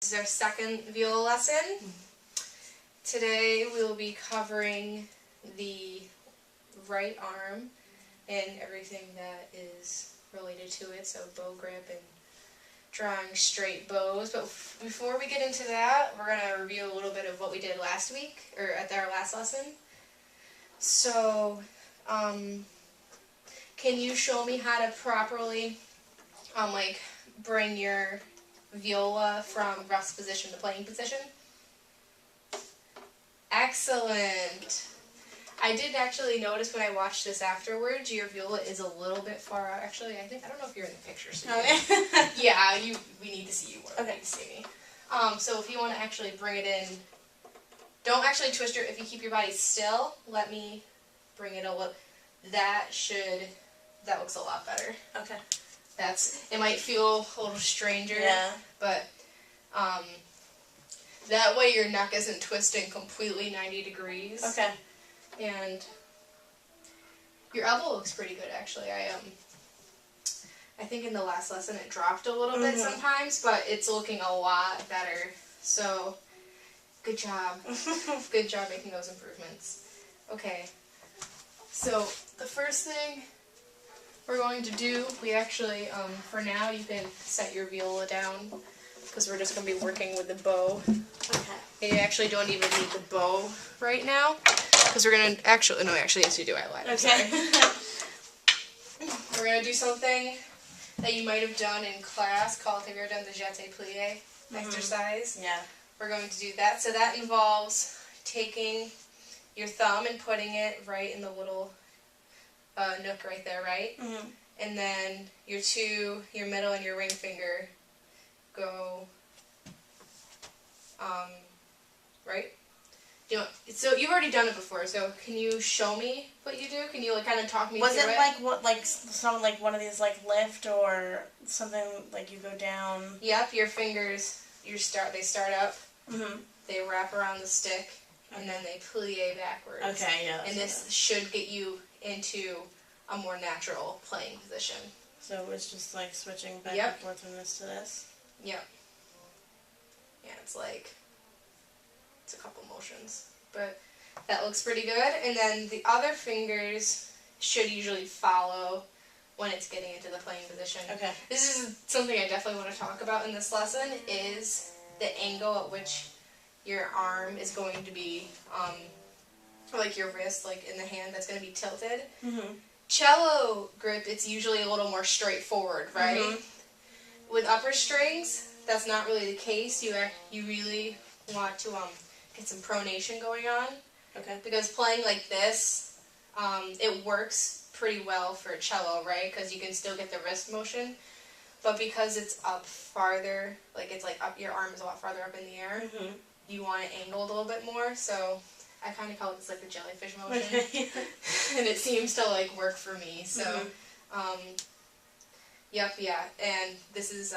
This is our second viola lesson. Today we will be covering the right arm and everything that is related to it, so bow grip and drawing straight bows. But before we get into that, we're going to review a little bit of what we did last week, or at our last lesson. So, can you show me how to properly, bring your viola from rest position to playing position? Excellent. I did actually notice when I watched this afterwards, your viola is a little bit far out. Actually, I don't know if you're in the picture. So yeah, we need to see you more than need to see me. So if you want to actually bring it in, don't actually twist if you keep your body still, let me bring it a little. That looks a lot better. Okay. It might feel a little stranger. Yeah. But, that way your neck isn't twisting completely 90 degrees. Okay. And your elbow looks pretty good, actually. I think in the last lesson it dropped a little bit sometimes, but it's looking a lot better. So, good job. Good job making those improvements. Okay. So, the first thing we're going to do, we actually, for now, you can set your viola down, because we're just going to be working with the bow. Okay. You actually don't even need the bow right now, because we're going to, actually, yes you do, I lied. Okay. We're going to do something that you might have done in class called, have you ever done the jeté plié exercise? Yeah. We're going to do that. So that involves taking your thumb and putting it right in the little nook right there, right? Mm-hmm. And then your middle and your ring finger go, right? So you've already done it before, so can you show me what you do? Can you kind of talk me through it? Was it one of these lift or something like you go down? Yep, your fingers, they start up, they wrap around the stick, and then they plie backwards. Okay, yeah. And this should get you into a more natural playing position. So it's just switching back and forth from this to this? Yep. Yeah, it's a couple motions. But that looks pretty good. And then the other fingers should usually follow when it's getting into the playing position. Okay. This is something I definitely want to talk about in this lesson, is the angle at which your arm is going to be, your wrist, in the hand, that's going to be tilted. Mm-hmm. Cello grip, it's usually a little more straightforward, right? Mm-hmm. With upper strings, that's not really the case. You really want to get some pronation going on. Okay. Because playing like this, it works pretty well for cello, right? Because you can still get the wrist motion. But because it's up farther, your arm is a lot farther up in the air, you want it angled a little bit more. So I kind of call it the jellyfish motion. Okay. And it seems to work for me. So, yeah. And this is,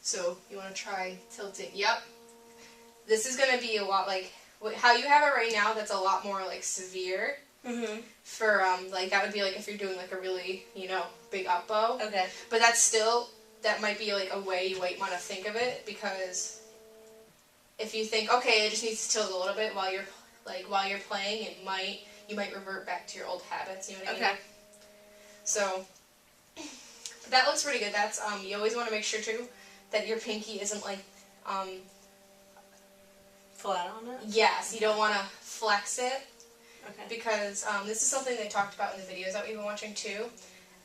so you want to try tilting. Yep. This is going to be a lot how you have it right now, that's a lot more severe. For, that would be if you're doing a really, big up bow. Okay. But that might be a way you might want to think of it, because if you think, okay, it just needs to tilt a little bit while you're playing, you might revert back to your old habits, you know what I mean? Okay. So, that looks pretty good. That's, you always want to make sure, too, that your pinky isn't, flat on it? Yes, you don't want to flex it. Okay. Because, this is something they talked about in the videos that we've been watching, too.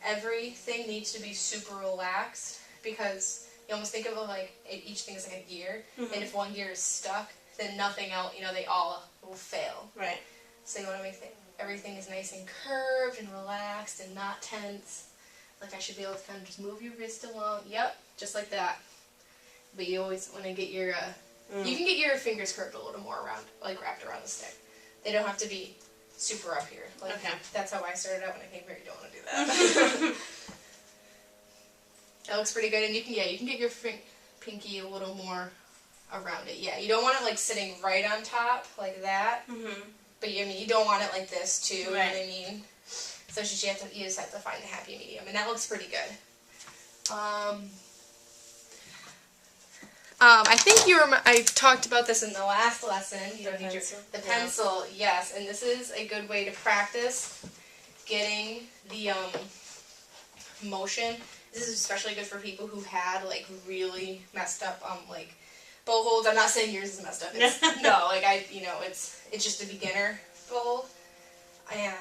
Everything needs to be super relaxed, because you almost think of it each thing is a gear, and if one gear is stuck, then nothing else, they all will fail. Right. So you want to make everything is nice and curved and relaxed and not tense. I should be able to kind of just move your wrist along. Yep, just like that. But you always want to get your, you can get your fingers curved a little more around, wrapped around the stick. They don't have to be super up here. Okay. That's how I started out when I came here. You don't want to do that. That looks pretty good, and you can get your pinky a little more around it. Yeah, you don't want it sitting right on top like that. But you don't want it like this too. You know what I mean? So you just have to find the happy medium, and that looks pretty good. I think I talked about this in the last lesson. You don't need the Yeah. pencil, yes, and this is a good way to practice getting the motion. This is especially good for people who had like really messed up like bow holds. I'm not saying yours is messed up. It's, no, like it's just a beginner bow hold, and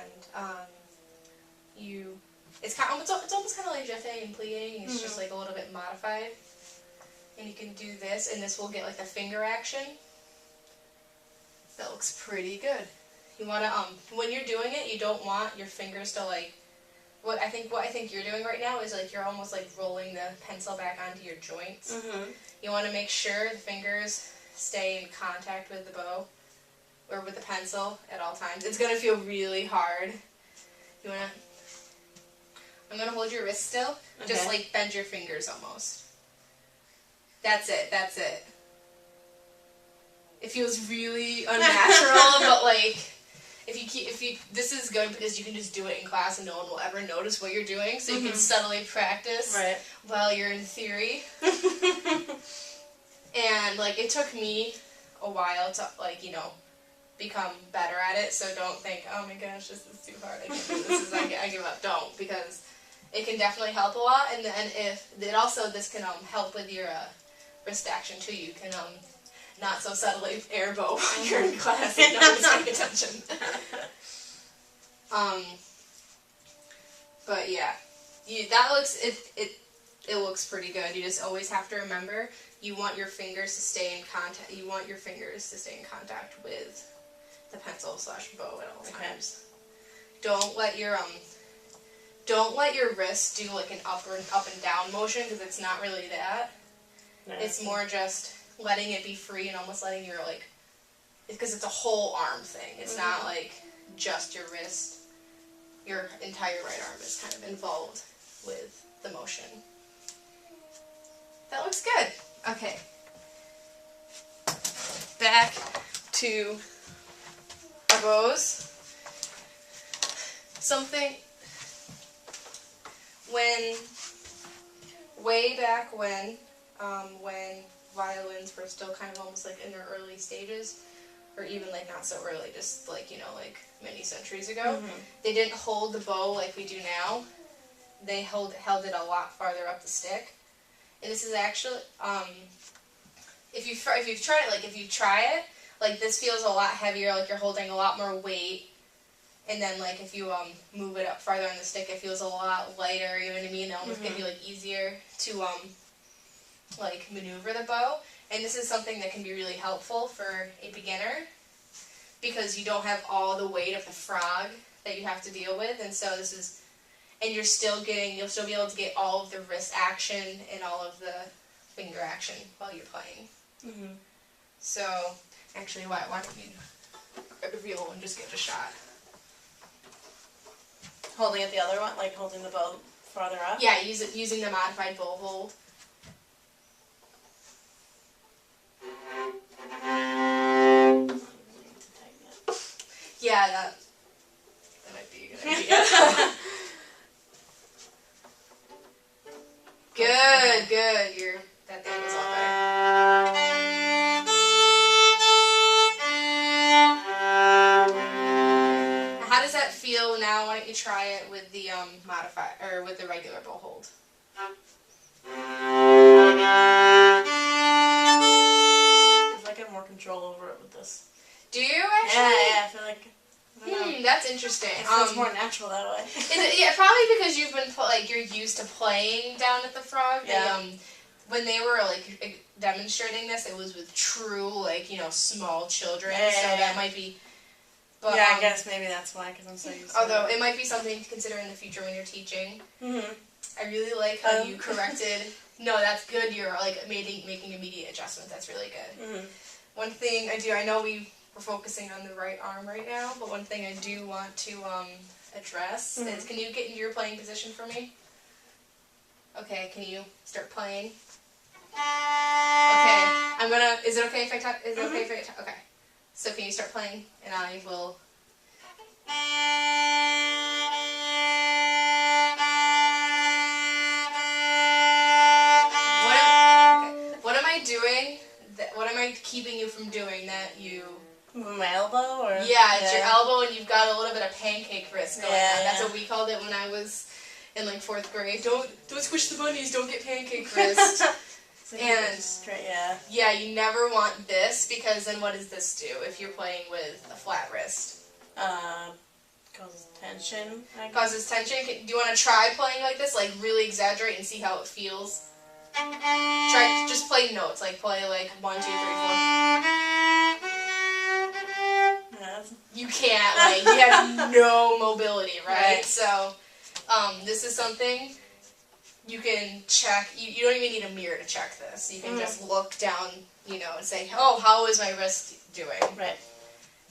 it's almost kind of like jeté and plieing. It's just like a little bit modified. And you can do this, and this will get like a finger action. That looks pretty good. You want to when you're doing it, you don't want your fingers to like. What I think you're doing right now is like you're almost like rolling the pencil back onto your joints. You want to make sure the fingers stay in contact with the bow or with the pencil at all times. It's gonna feel really hard. I'm gonna hold your wrist still. Okay. Just like bend your fingers almost. That's it. That's it. It feels really unnatural, but like this is good because you can just do it in class and no one will ever notice what you're doing. So you can subtly practice while you're in theory. And like it took me a while to become better at it. So don't think, oh my gosh, this is too hard. I can't do this. I give up. Don't, because it can definitely help a lot. And this can help with your wrist action too. You can not so subtly air bow while you're in class and no one's paying attention. But yeah, it looks pretty good. You just always have to remember you want your fingers to stay in contact. You want your fingers to stay in contact with the pencil / bow at all times. Don't let your wrist do like an up and down motion, because it's not really that. No. It's more just letting it be free and almost letting your because it's a whole arm thing. It's not like just your wrist. Your entire right arm is kind of involved with the motion. That looks good. Okay. Back to our bows. Way back when violins were still kind of almost like in their early stages, or even like not so early, just like many centuries ago, they didn't hold the bow like we do now. They held it a lot farther up the stick. And this is actually if you try it, like this feels a lot heavier, like you're holding a lot more weight. And then like if you move it up farther on the stick, it feels a lot lighter. You know what I mean? It almost can be like easier to like maneuver the bow. And this is something that can be really helpful for a beginner, because you don't have all the weight of the frog that you have to deal with. And so you'll still be able to get all of the wrist action and all of the finger action while you're playing. So actually, why don't you grab a Viola and just get a shot? Holding it the other one, like holding the bow farther up? Yeah, using the modified bow hold. Yeah, that might be a good idea. Good. That thing was all better. How does that feel now? Why don't you try it with the modified or with the regular bow hold? I feel like I have more control over it with this. Do you actually? Yeah, I feel like. That's interesting. It feels more natural that way. Yeah, probably because you've been you're used to playing down at the frog. Yeah. When they were demonstrating this, it was with true small children. Yeah. So that might be. But, yeah, I guess maybe that's why, because I'm so used to although it might be something to consider in the future when you're teaching. I really like how you corrected. No, that's good. You're making immediate adjustments. That's really good. One thing I know we're focusing on the right arm right now, but one thing I do want to address is, can you get into your playing position for me? Okay, can you start playing? Okay, is it okay if I talk? Is it okay if I talk? Okay. So can you start playing, and I will. What am I doing what am I keeping you from doing that you... My elbow? Or Yeah, it's your elbow and you've got a little bit of pancake wrist going on. That's Yeah. what we called it when I was in like 4th grade. Don't squish the bunnies, don't get pancake wrist. And straight, yeah, you never want this because then what does this do if you're playing with a flat wrist? Causes tension. Causes tension. Do you want to try playing like this? Like really exaggerate and see how it feels? Try just play notes. Like play like 1, 2, 3, 4. You can't. Like you have no mobility, right? So this is something you can check. You don't even need a mirror to check this. You can just look down, and say, oh, how is my wrist doing? Right.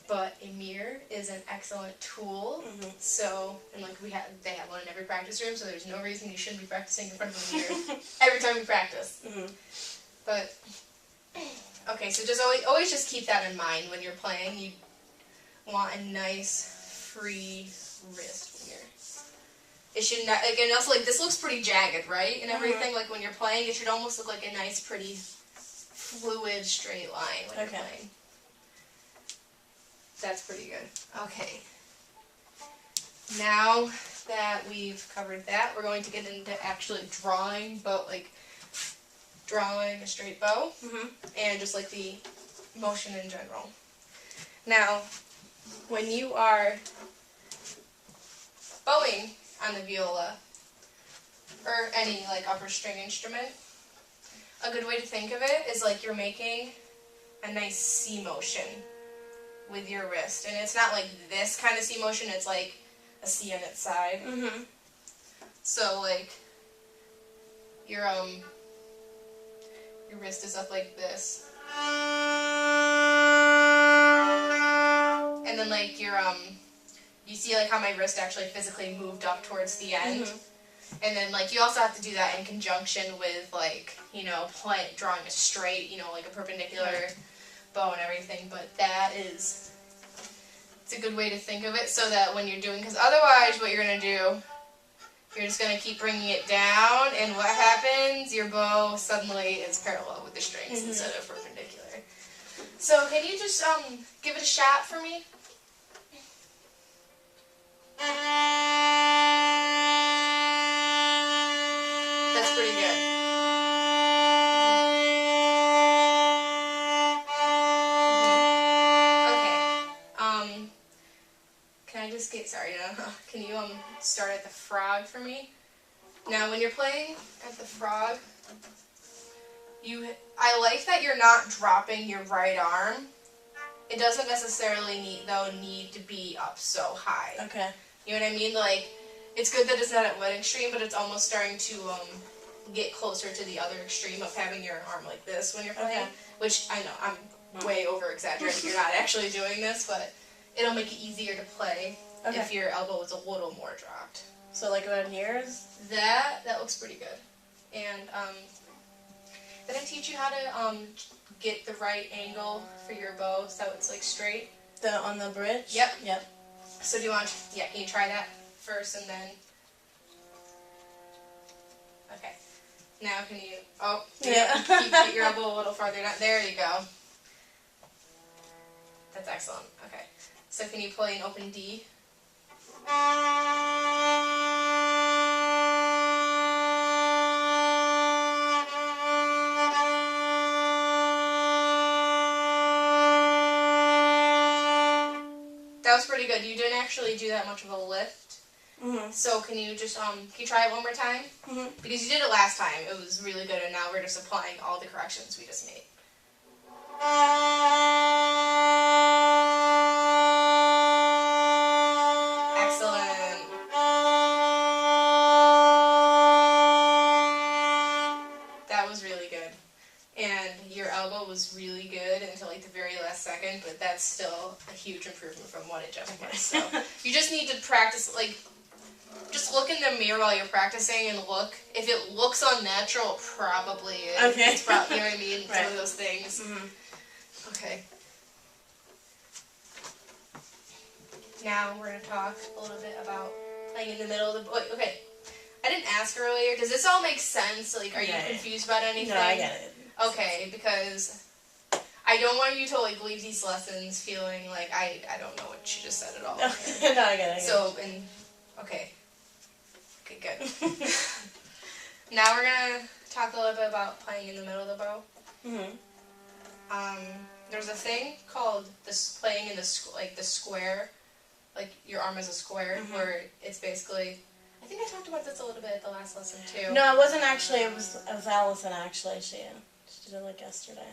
But a mirror is an excellent tool. So, and like they have one in every practice room, so there's no reason you shouldn't be practicing in front of a mirror every time you practice. But, okay, so just always just keep that in mind when you're playing. You want a nice, free wrist when you're... It should not, and also like this looks pretty jagged, right? And everything, like when you're playing, it should almost look like a nice, pretty, fluid, straight line when you're playing. That's pretty good. Okay. Now that we've covered that, we're going to get into actually drawing a straight bow, and just like the motion in general. Now, when you are bowing on the viola, or any like upper string instrument, a good way to think of it is like you're making a nice C motion with your wrist. And it's not like this kind of C motion, it's like a C on its side. So like your wrist is up like this. And then like your you see like how my wrist actually physically moved up towards the end. And then like you also have to do that in conjunction with like, drawing a straight, like a perpendicular bow and everything, but it's a good way to think of it so that when you're doing, because otherwise what you're going to do, you're just going to keep bringing it down, and what happens? Your bow suddenly is parallel with the strings instead of perpendicular. So can you just give it a shot for me? That's pretty good. Can you start at the frog for me? Now when you're playing at the frog, I like that you're not dropping your right arm. It doesn't necessarily need to be up so high. Okay. You know what I mean? Like, it's good that it's not at one extreme, but it's almost starting to get closer to the other extreme of having your arm like this when you're playing. Which I know I'm way over exaggerating. You're not actually doing this, but it'll make it easier to play if your elbow is a little more dropped. So like about here? That looks pretty good. And did I teach you how to get the right angle for your bow so it's like straight? On the bridge? Yep. So do you want, can you try that first and then, okay. Now can you, keep your elbow a little farther down, there you go. That's excellent, okay. So can you play an open D? That was pretty good. You didn't actually do that much of a lift. So can you just, can you try it one more time? Because you did it last time. It was really good, and now we're just applying all the corrections we just made. Excellent. That was really good. And your elbow was really good until like the very last second, but that's still a huge improvement from what it just was. So you just need to practice, like, just look in the mirror while you're practicing and look. If it looks unnatural, it probably is. Okay. It's probably, you know what I mean? It's one of those things. Okay. Now we're going to talk a little bit about playing in the middle of the... Okay. I didn't ask earlier. Does this all make sense? Like, are you confused about anything? No, I get it. Okay, because I don't want you to like leave these lessons feeling like I don't know what she just said at all. No, I get it. So, okay, good. Now we're gonna talk a little bit about playing in the middle of the bow. There's a thing called this playing in the square, like your arm is a square, where it's basically. I think I talked about this a little bit at the last lesson too. No, it wasn't actually. It was Allison actually. She did it like yesterday.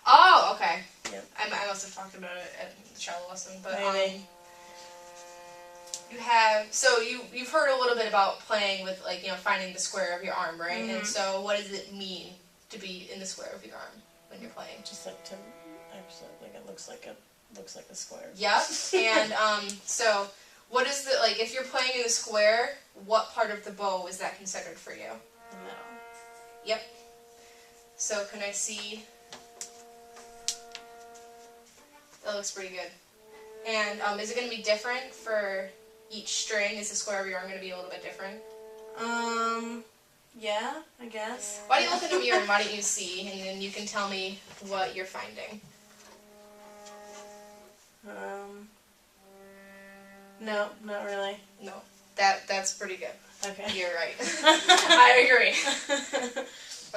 Oh, okay. Yep. I must have talked about it at the shallow lesson, but Maybe. you've heard a little bit about playing with like finding the square of your arm, right? And so what does it mean to be in the square of your arm when you're playing? Just like to actually like it looks like a square. Yep. And so what is the like if you're playing in the square? What part of the bow is that considered for you? The middle. Yep. So can I see? That looks pretty good. And is it going to be different for each string? Is the square of your arm going to be a little bit different? Yeah, I guess. Why don't you look in the mirror and why don't you see, and then you can tell me what you're finding. No, not really. No, that's pretty good. Okay. You're right. I agree.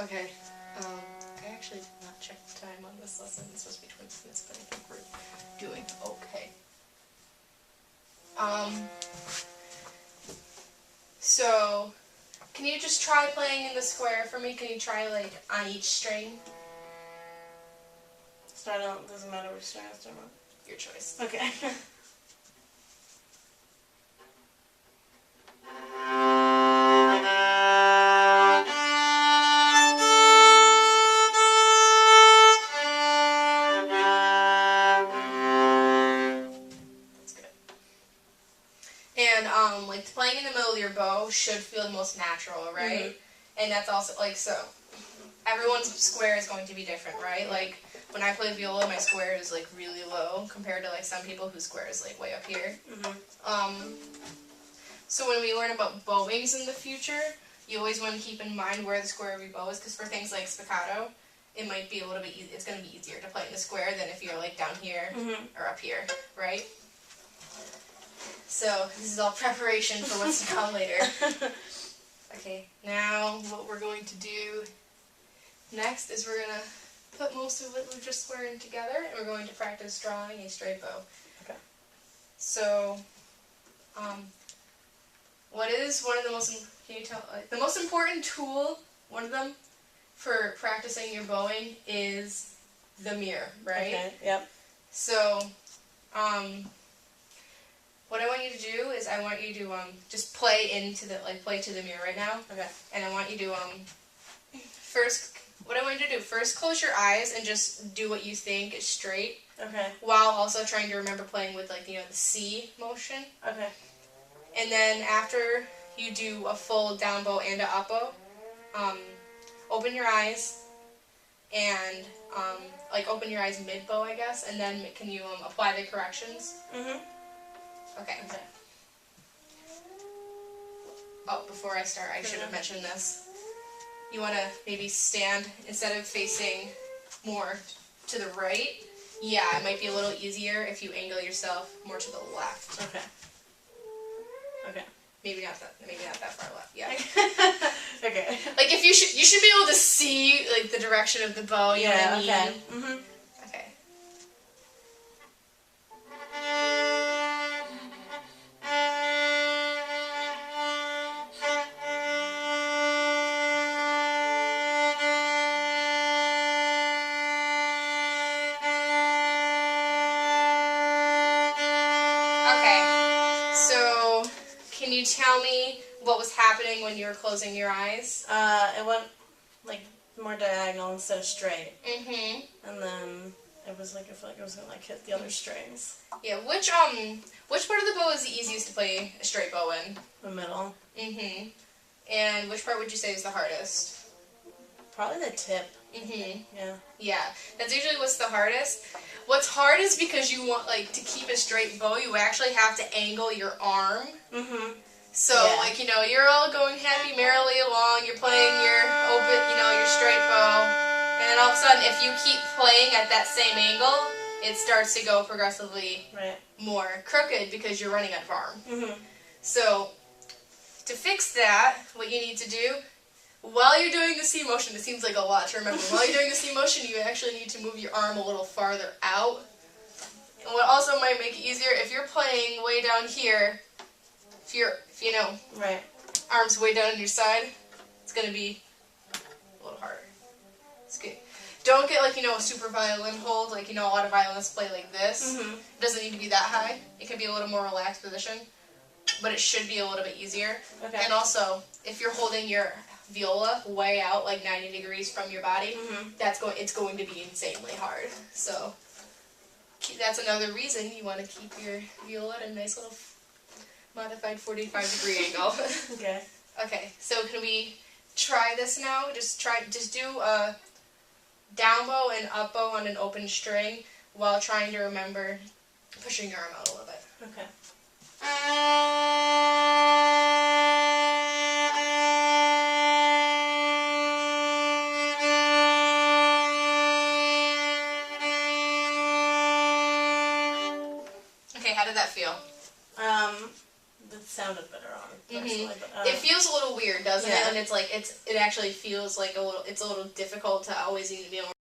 Okay. I actually did not check the time on this lesson. It's supposed to be 20 minutes, but I think we're doing okay. So, can you just try playing in the square for me? Can you try like on each string? Start on. Doesn't matter which string I start on. Your choice. Okay. And like playing in the middle of your bow should feel the most natural, right? And that's also like so. Everyone's square is going to be different, right? Like when I play viola, my square is like really low compared to like some people whose square is like way up here. So when we learn about bowings in the future, you always want to keep in mind where the square of your bow is, because for things like spiccato, it might be a little bit. It's going to be easier to play in the square than if you're like down here or up here, right? So this is all preparation for what's to come later. Okay, now what we're going to do next is we're going to put most of what we've just learned together, and we're going to practice drawing a straight bow. Okay. So, what is one of the most, can you tell, the most important tool, one of them, for practicing your bowing is the mirror, right? Okay, yep. So, what I want you to do is I want you to just play to the mirror right now. Okay. And I want you to what I want you to do, first close your eyes and just do what you think is straight. Okay. While also trying to remember playing with the C motion. Okay. And then after you do a full down bow and a up bow, open your eyes and open your eyes mid bow, I guess, and then can you apply the corrections? Okay. Oh, before I start, I should have mentioned this. You want to maybe stand, instead of facing more to the right, yeah, it might be a little easier if you angle yourself more to the left. Okay. Okay. Maybe not that far left, yeah. Okay. Like if you should be able to see like the direction of the bow, you know what I mean? Okay. Okay. So, can you tell me what was happening when you were closing your eyes? It went like more diagonal instead of straight. And then it was like I felt like I was gonna hit the other strings. Yeah. Which part of the bow is the easiest to play a straight bow in? The middle. And which part would you say is the hardest? Probably the tip. Yeah. Yeah. That's usually what's the hardest. What's hard is because you want to keep a straight bow, you actually have to angle your arm. So you're all going happy merrily along. You're playing your open, your straight bow, And then all of a sudden, if you keep playing at that same angle, it starts to go progressively more crooked because you're running out of arm. Mm-hmm. So, to fix that, what you need to do, while you're doing the C motion, it seems like a lot to remember. While you're doing the C motion, you actually need to move your arm a little farther out. And what also might make it easier, if you're playing way down here, if you know, arms way down on your side, it's going to be a little harder. It's good. Don't get like, a super violin hold, like, a lot of violinists play like this. Mm-hmm. It doesn't need to be that high. It can be a little more relaxed position, but it should be a little bit easier. Okay. And also, if you're holding your viola way out, like 90 degrees from your body, it's going to be insanely hard. So, that's another reason you want to keep your viola at a nice little modified 45-degree angle. Okay. Okay, so can we try this now? Just do a down bow and up bow on an open string while trying to remember pushing your arm out a little bit. Okay. Okay, how did that feel? It sounded better on it personally, but it feels a little weird, doesn't it? Yeah. And it's like it actually feels like it's a little difficult to always even be able